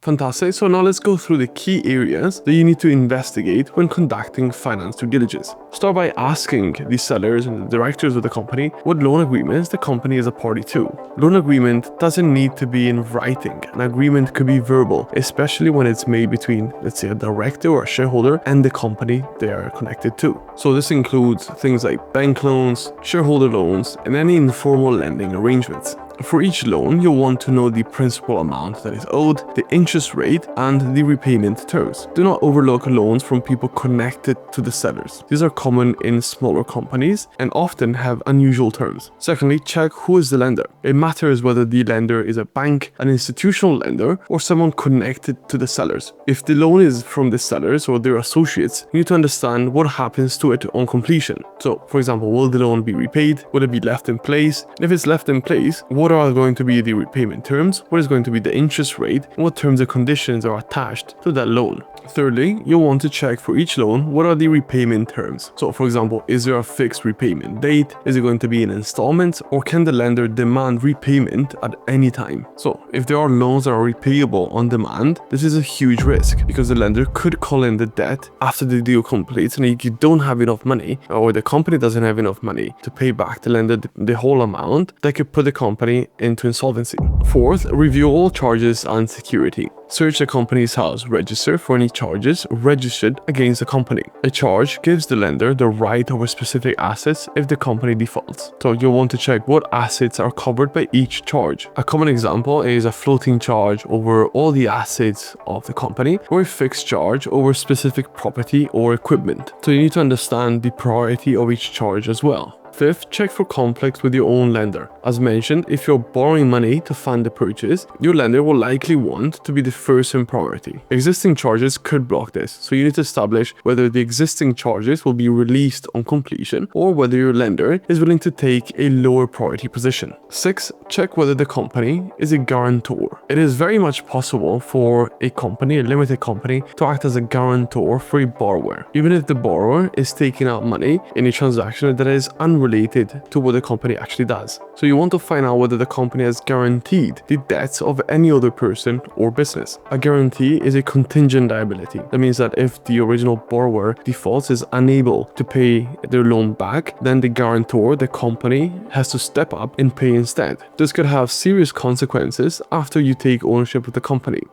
Fantastic. So now let's go through the key areas that you need to investigate when conducting finance due diligence. Start by asking the sellers and the directors of the company what loan agreements the company is a party to. Loan agreement doesn't need to be in writing. An agreement could be verbal, especially when it's made between, let's say, a director or a shareholder and the company they are connected to. So this includes things like bank loans, shareholder loans, and any informal lending arrangements. For each loan, you'll want to know the principal amount that is owed, the interest rate, and the repayment terms. Do not overlook loans from people connected to the sellers. These are common in smaller companies and often have unusual terms. Secondly, check who is the lender. It matters whether the lender is a bank, an institutional lender, or someone connected to the sellers. If the loan is from the sellers or their associates, you need to understand what happens to it on completion. So, for example, will the loan be repaid? Will it be left in place? And if it's left in place, what are going to be the repayment terms, what is going to be the interest rate, and what terms and conditions are attached to that loan. Thirdly, you'll want to check for each loan what are the repayment terms. So for example, is there a fixed repayment date? Is it going to be in installments, or can the lender demand repayment at any time? So if there are loans that are repayable on demand, this is a huge risk because the lender could call in the debt after the deal completes, and if you don't have enough money or the company doesn't have enough money to pay back the lender the whole amount, that could put the company into insolvency. Fourth, review all charges and security. Search the company's house register for any charges registered against the company. A charge gives the lender the right over specific assets if the company defaults. So you'll want to check what assets are covered by each charge. A common example is a floating charge over all the assets of the company, or a fixed charge over specific property or equipment. So you need to understand the priority of each charge as well. Fifth, check for conflicts with your own lender. As mentioned, if you're borrowing money to fund the purchase, your lender will likely want to be the first in priority. Existing charges could block this, so you need to establish whether the existing charges will be released on completion or whether your lender is willing to take a lower priority position. Six, check whether the company is a guarantor. It is very much possible for a company, a limited company, to act as a guarantor for a borrower, even if the borrower is taking out money in a transaction that is unrelated to what the company actually does. So you want to find out whether the company has guaranteed the debts of any other person or business. A guarantee is a contingent liability. That means that if the original borrower defaults, is unable to pay their loan back, then the guarantor, the company, has to step up and pay instead. This could have serious consequences after you take ownership of the company.